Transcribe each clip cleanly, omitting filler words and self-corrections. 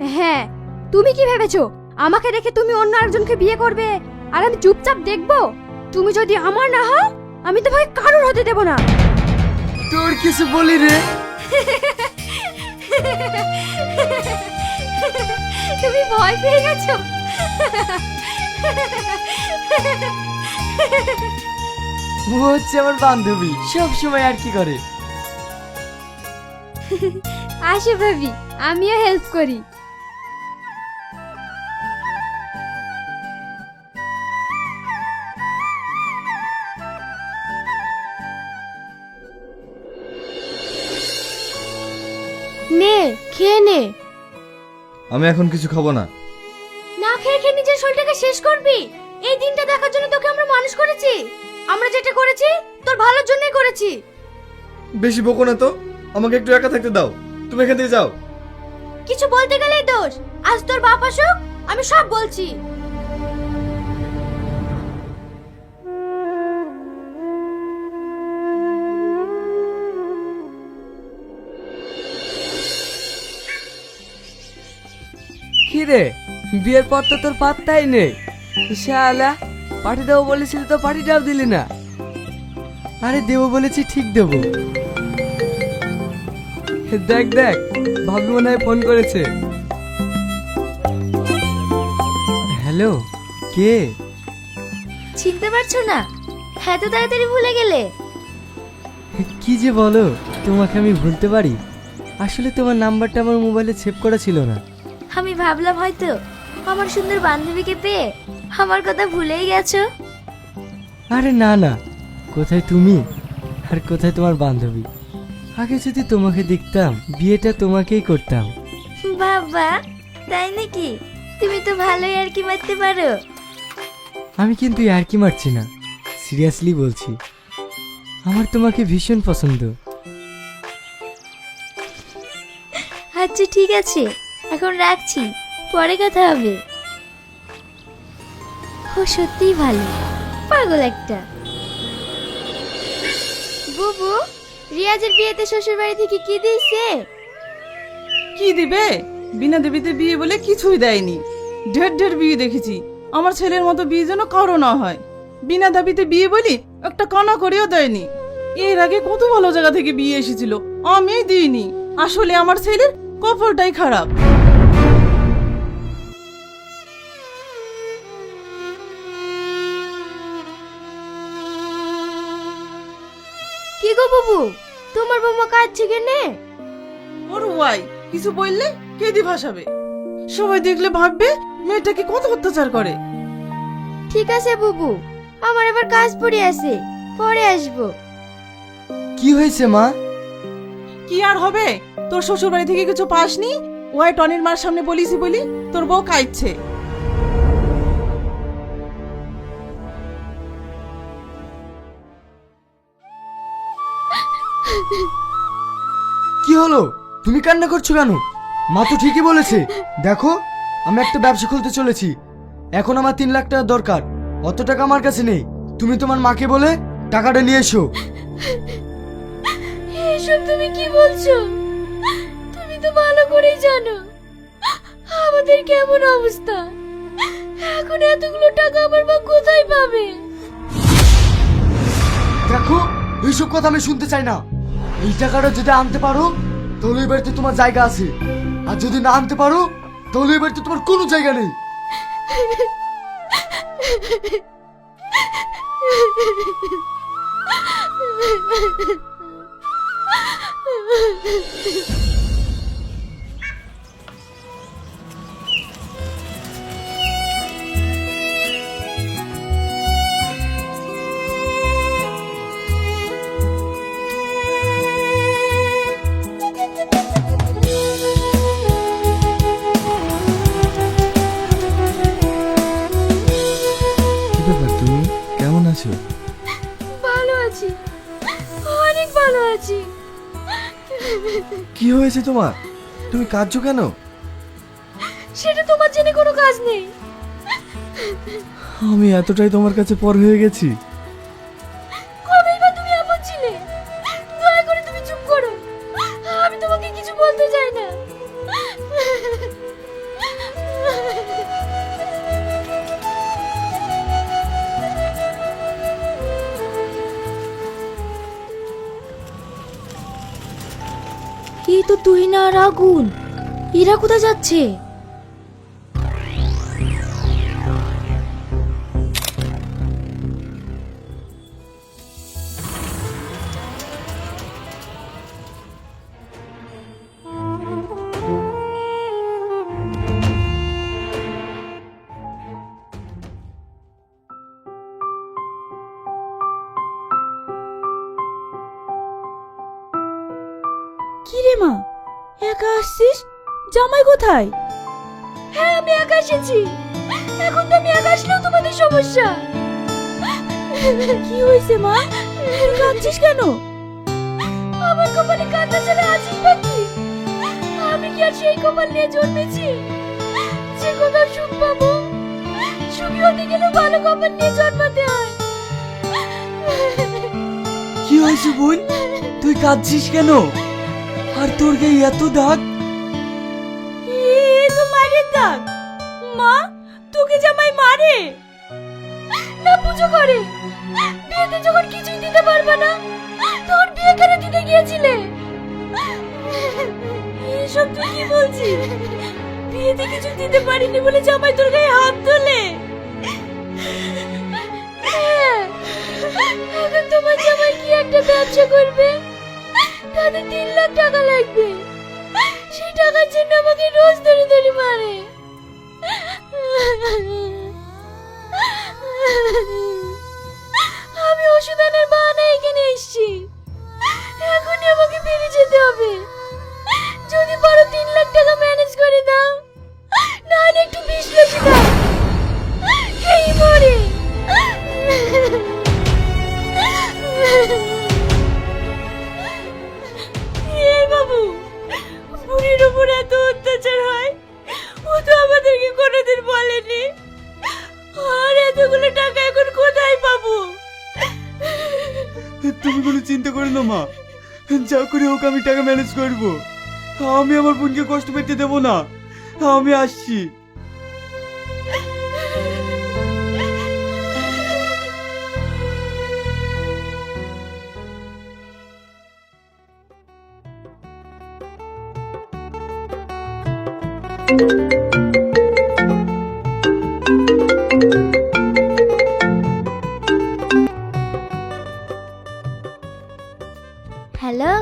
হ্যাঁ, তুমি কি ভেবেছো আমাকে রেখে তুমি অন্য আরেকজনকে বিয়ে করবে আর আমি চুপচাপ দেখবো? তুমি যদি আমার না হও আমি তোমাকে কারোর হতে দেব না। তোর কিছু বলি রে? তুমি ভয় পেয়ে গেছো? ও হচ্ছে আমার বান্ধবী, সব সময় আর কি করে। আসো ভাবি, আমিও হেল্প করি। নে, খেয়ে নে। আমি এখন কিছু খাবো না। না খেয়ে খেয়ে নিজের শরীরটাকে শেষ করবি? এই দিনটা দেখার জন্য তোকে আমরা মানুষ করেছি। আমরা যেটা করেছি তোর ভালোর জন্যই করেছি। বেশি বকো না তো, আমাকে একটু একা থাকতে দাও। তুমি এখান থেকে যাও। কিছু বলতে গেলেই দোষ। আজ তোর বাপ আসুক, আমি সব বলছি। কি রে, বিয়ের পর তো তোর পাত্তাই নেই। শালা, পার্টি দেবো বলেছিলি তো পার্টিটাও দিলি না। আরে দেবো বলেছি, ঠিক দেবো। দেখ দেখ, ভাবি মনে হয় ফোন করেছে। হ্যালো, কে? চিনতে পারছো না? এত তাড়াতাড়ি ভুলে গেলে? কি যে বলো, তোমাকে আমি ভুলতে পারি? আসলে তোমার নাম্বারটা আমার মোবাইলে সেভ করা ছিল না। আমি ভাবলাম হয়তো আমার সুন্দর বান্ধবীকে পেয়ে আমার কথা ভুলেই গেছো। আরে না না, কোথায় তুমি আর কোথায় তোমার বান্ধবী? আগে যদি তোমাকে দেখতাম বিয়েটা তোমাকেই করতাম। বাবা, তাই নাকি? তুমি তো ভালোই আর কি মারতে পারো। আমি কিন্তু আর কি মারছি না, সিরিয়াসলি বলছি। আমার তোমাকে ভীষণ পছন্দ। আচ্ছা ঠিক আছে, এখন রাখছি, পরে কথা হবে। ও সত্যিই ভালো, পাগল একটা। বুবু, রিয়াজের বিয়েতে শ্বশুর বাড়ি থেকে কি দিয়েছে? কি দিবে? বিনা দেবীতে বিয়ে বলে কিছুই দেয়নি। ঢের ঢের বিয়ে দেখেছি, আমার ছেলের মতো বিয়ে যেন কারো না হয়। বিনা দাবিতে বিয়ে বলি একটা কানা করেও দেয়নি। এর আগে কত ভালো জায়গা থেকে বিয়ে এসেছিল, আমি দিইনি। আসলে আমার ছেলের কপালটাই খারাপ। কি গো বুবু, তোমার বৌমা কাঁদছে কেনে? ওর ওয়াই কিছু বললে কেঁদে ভাসাবে। সবাই দেখলে ভাববে মেয়েটাকে কত অত্যাচার করে। ঠিক আছে বুবু, আমার এবার কাজ পড়ে আছে, পরে আসবো। কি হয়েছে মা? কি আর হবে, তোর শ্বশুর বাড়ি থেকে কিছু পাসনি? ওয়াই টনির মার সামনে বলিসি বলি তোর বউ কাঁদছে। কি হলো, তুমি কান্না করছো কেন? মা তো ঠিকই বলেছে। দেখো, আমি একটা ব্যবসা খুলতে চলেছি। এখন আমার 3 লাখ টাকা দরকার। অত টাকা আমার কাছে নেই। তুমি তোমার মাকে বলে টাকাটা নিয়ে এসো। এসব তুমি কি বলছো? তুমি তো ভালো করেই জানো আমাদের কেমন অবস্থা। এখন এতগুলো টাকা আমার মা কোথায় পাবে? দেখো, এইসব কথা আমি শুনতে চাই না। এই টাকাটা যদি আনতে পারো তাহলে এই বাড়িতে তোমার জায়গা আছে, আর যদি না আনতে পারো তাহলে এই বাড়িতে তোমার কোনো জায়গা নেই। কি ব্যাপার, তুমি কেমন আছো? ভালো আছি, অনেক ভালো আছি। কি হয়েছে তোমার? তুমি কাঁদছো কেন? সেটা তোমার জেনে কোনো কাজ নেই। আমি এতটাই তোমার কাছে পর হয়ে গেছি। কবেই বা তুমি আপন ছিলে? দয়া করে তুমি চুপ করো, আমি তোমাকে কিছু বলতে চাই না। তো তুহিনা আর আগুন, এরা কোথায় যাচ্ছে? কি রে মা, একা আসছিস? জামাই কোথায়? হ্যাঁ আমি একা এসেছি। এখন তো আমি একা আসলেও তোমাদের সমস্যা। কি হয়েছে মা, তুই কাঁদছিস কেন? আমার কপালে কান্না ছাড়া আছিস বাকি? আমি কি আর সেই কপাল নিয়ে জন্মেছি যে কোথাও সুখ পাবো? সুখী হতে গেলে ভালো কপাল নিয়ে জন্মাতে হয়। কি হয়েছে বোন, তুই কাঁদছিস কেন? আর তোর গায়ে এত দাগ? এই তো মায়ের দাগ। মা, তোকে জামাই মারে? না পুজো করে, বিয়েতে যখন কিছুই দিতে পারবে না তখন বিয়ে করে দিতে গিয়েছিলে। এসব তুই কি বলছিস? বিয়েতে কিছু দিতে পারিনি বলে জামাই তোর গায়ে হাত তোলে? হ্যাঁ, এখন তোমার জামাই কি একটা ব্যবসা করবে, তাতে 3 লাখ টাকা লাগবে। সেই টাকার জন্য আমাকে রোজ ধরে ধরে মারে। আমি ওষুধ আনার বাহানায় এখানে এসেছি। এখনই আমাকে ফিরে যেতে হবে। যদি পারো 3 লাখ টাকা ম্যানেজ করে দাও, নাহলে একটু বিষ লেগে দাও, এই মরে। এই বাবু, বুড়ির উপর এত অত্যাচার হয়, ও তো আমাদেরকে কোনোদিন বলেনি। আর এতগুলো টাকা এখন কোথায় পাবো? তুমি কোনো চিন্তা করো না মা, যা করে হোক আমি টাকা ম্যানেজ করব। আমি আমার বোনকে কষ্ট পেতে দেব না। আমি আসছি। হ্যালো,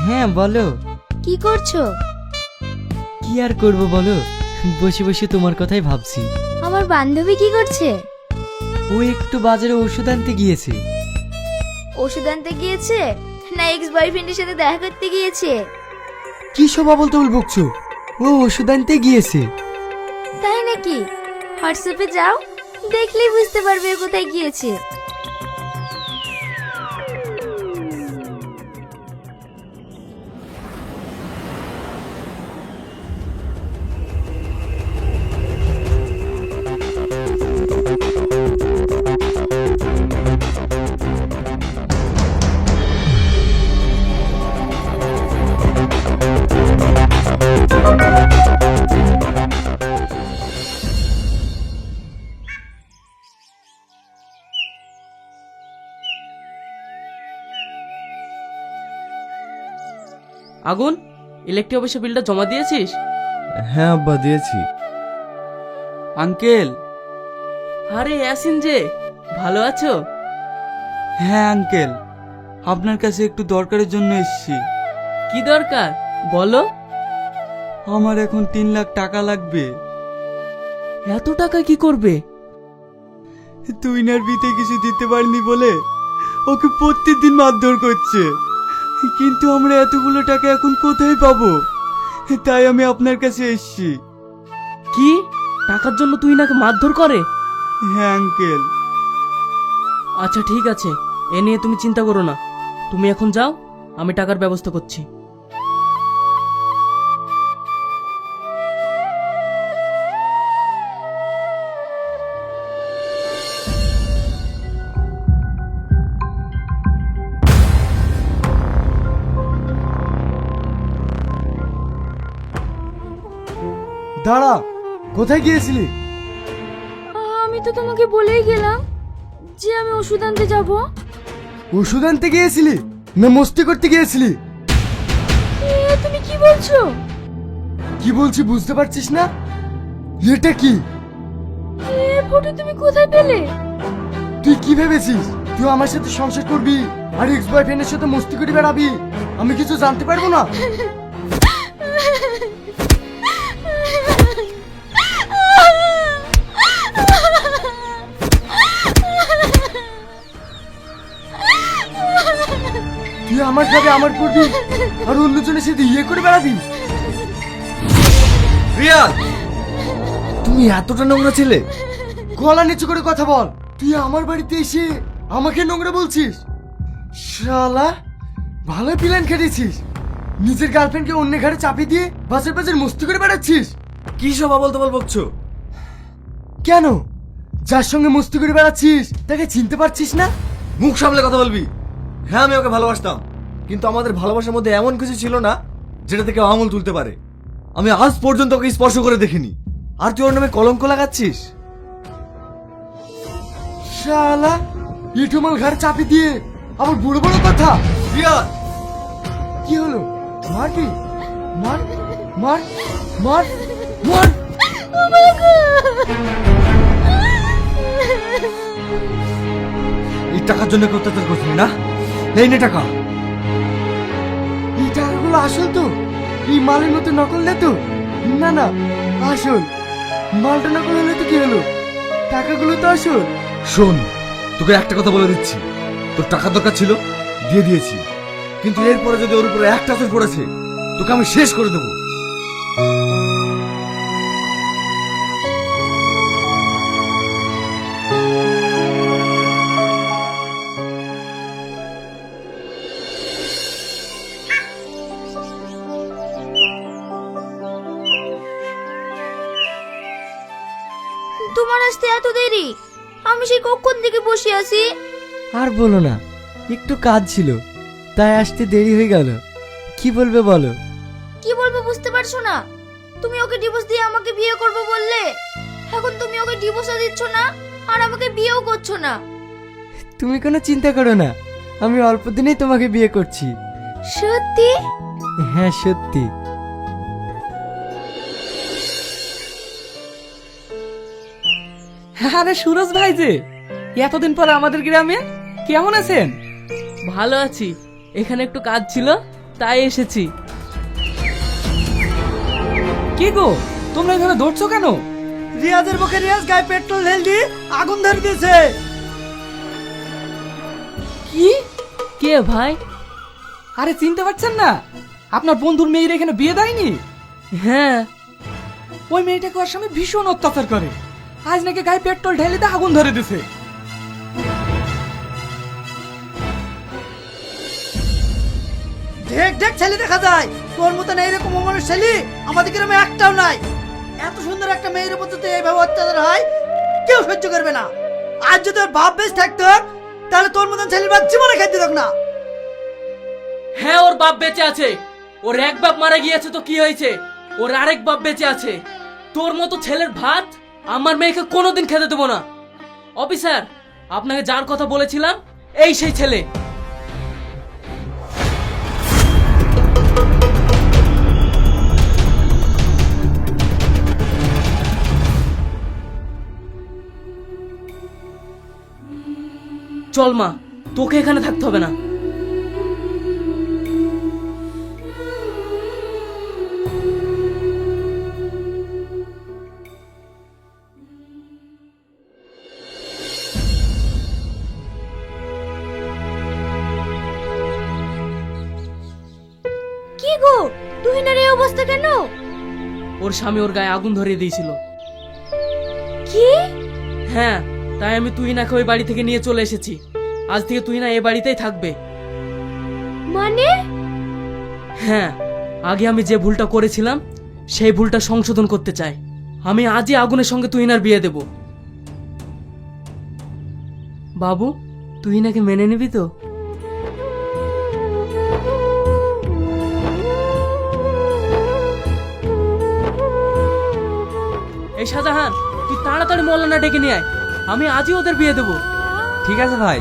হ্যাঁ বলো। কি করছো? কি আর করব বলো, বসে বসে তোমার কথাই ভাবছি। আমার বান্ধবী কি করছে? ও একটু বাজারে ওষুধ আনতে গিয়েছে। ওষুধ আনতে গিয়েছে না এক্স বয়ফ্রেন্ডের সাথে দেখা করতে গিয়েছে? কি সব আবল তাবল বকছো? ও ওষুধ আনতে গিয়েছে। তাই নাকি? হোয়াটসঅ্যাপে যাও, দেখলেই বুঝতে পারবে ও কোথায় গিয়েছে। আগুন, ইলেকট্রিক অফিসে বিলটা জমা দিয়েছিস? হ্যাঁ আব্বা, দিয়েছি। আঙ্কেল। আরে ইয়াসিন যে, ভালো আছো? হ্যাঁ আঙ্কেল, আপনার কাছে একটু দরকারের জন্য এসেছি। কি দরকার বলো? আমার এখন 3 লাখ টাকা লাগবে। এত টাকা কি করবে? তুই নার বিতে কিছু দিতে পারিনি বলে ওকে প্রত্যেকদিন মারধর করছে, কিন্তু আমরা এতগুলো টাকা এখন কোথায় পাবো? তাই আমি আপনার কাছে এসেছি। কি, টাকার জন্য তুই নাকি মারধর করে? হ্যাঁ আঙ্কেল। আচ্ছা ঠিক আছে, এ নিয়ে তুমি চিন্তা করো না। তুমি এখন যাও, আমি টাকার ব্যবস্থা করছি। দাঁড়া, কোথায় গিয়েছিলি? আমি তো তোমাকে বলেই গেলাম যে আমি ওষুধ আনতে যাব। ওষুধ আনতে গিয়েছিলি না মস্তি করতে গিয়েছিলি? তুমি বলছো? কি বলছি বুঝতে পারছিস না? এটা কি? এ ফটো তুমি কোথায় পেলে? তুই কি ভেবেছিস তুই আমার সাথে সংসার করবি আর এক্স বয়ফ্রেন্ডের সাথে মস্তি করে বেড়াবি? আমি কিছু জানতে পারবো না? তুই আমার খাবে আমার করবি আর অন্যজনের সাথে ইয়ে করে বেড়াবি? রিয়াজ, তুমি এতটা নোংরা ছেলে? গলা নিচু করে কথা বল। তুই আমার বাড়িতে এসে আমাকে নোংরা বলছিস? শালা ভালো প্ল্যান খেটেছিস। নিজের গার্লফ্রেন্ডকে অন্য ঘাড়ে চাপিয়ে দিয়ে বাসের পাশের মস্তি করে বেড়াচ্ছিস। কি সব আবল তাবল বকছো? কেন? যার সঙ্গে মস্তি করে বেড়াচ্ছিস তাকে চিনতে পারছিস না? মুখ সামলে কথা বলবি। হ্যাঁ, আমি ওকে ভালোবাসতাম, কিন্তু আমাদের ভালোবাসার মধ্যে এমন কিছু ছিল না যেটা থেকে আঙুল তুলতে পারে। আমি আজ পর্যন্ত ওকে স্পর্শ করে দেখিনি, আর তুই ওর নামে কলঙ্ক লাগাচ্ছিস। শালা ইটুমাল ঘাড়ে চাপি দিয়ে আবার বড় বড় কথা। রিয়াজ, কি হলো? মারবি? মার মার মার মার। এই টাকার জন্য কেউ অত্যাচার করছিস না? এই নে টাকা। এই টাকাগুলো আসল তো? এই মালের মতো নকল না তো? না না, আসল। মালটা নকল হলে তো কি হলো, টাকাগুলো তো আসল। শোন, তোকে একটা কথা বলে দিচ্ছি, তোর টাকা দরকার ছিল, দিয়ে দিয়েছি, কিন্তু এরপরে যদি ওর উপরে একটা আসর পড়েছে তোকে আমি শেষ করে দেবো। তোমার আসতে এত দেরি? আমি সেই কখন থেকে বসে আছি। আর বলো না, একটু কাজ ছিল তাই আসতে দেরি হয়ে গেল। কি বলবে বলো? কি বলবো বুঝতে পারছো না? তুমি ওকে ডিভোর্স দিয়ে আমাকে বিয়ে করবে বললে, এখন তুমি ওকে ডিভোর্সও দিচ্ছ না আর আমাকে বিয়েও করছো না। তুমি কোনো চিন্তা করো না, আমি অল্প দিনেই তোমাকে বিয়ে করছি। সত্যি? হ্যাঁ সত্যি। আরে সুরজ ভাই যে এতদিন পর আমাদের গ্রামে, কেমন আছেন? ভালো আছি, এখানে একটু কাজ ছিল তাই এসেছি। কি গো, তোমরা এইভাবে দৌড়ছো কেন? রিয়াজের মুখে রিয়াজ গায়ে পেট্রোল ঢেল দিয়ে আগুন ধরে দিয়েছে। কি? কে ভাই? আরে চিনতে পারছেন না? আপনার বন্ধুর মেয়ের এখানে বিয়ে দেয়নি? হ্যাঁ। ওই মেয়েটাকে ওর স্বামী ভীষণ অত্যাচার করে, আজ নাকি গায়ে পেট্রোল ঢেলে দিয়ে আগুন ধরে দিছে। ঢেক ঢেক ছেলে দেখা যায়, তোর মতন এইরকম অমানুষ ছেলে আমাদের গ্রামে একটাও নাই। এত সুন্দর একটা মেয়ের উপর যদি এইভাবে অত্যাচার হয় কেউ সহ্য করবে না। আজ যদি তোর বাপ বেশ থাকতো তাহলে তোর মতন ছেলের বাপ জীবনে খাইতে দেখ না। হ্যাঁ, ওর বাপ বেঁচে আছে। ওর এক বাপ মারা গিয়েছে তো কি হয়েছে, ওর আরেক বাপ বেঁচে আছে। তোর মতো ছেলের ভাত আমার মেয়েকে কোনোদিন খেতে দেবো না। অফিসার, আপনাকে যার কথা বলেছিলাম এই সেই ছেলে। চল মা, তোকে এখানে থাকতে হবে না। কি গো, তুহিনার এই অবস্থা কেন? ওর স্বামী ওর গায়ে আগুন ধরিয়ে দিয়েছিল। কি? হ্যাঁ, তাই আমি তুহিনাকে ওই বাড়ি থেকে নিয়ে চলে এসেছি। আজ থেকে তুহিনা এই বাড়িতেই থাকবে। মানে? হ্যাঁ, আগে আমি যে ভুলটা করেছিলাম সেই ভুলটা সংশোধন করতে চাই। আমি আজই আগুনের সঙ্গে তুহিনার বিয়ে দেব। বাবু, তুহিনাকে মেনে নিবি তো? এই শাহজাহান, তুই তাড়াতাড়ি মৌলানা ডেকে নিয়ে আয়, আমি আজই ওদের বিয়ে দেবো। ঠিক আছে ভাই।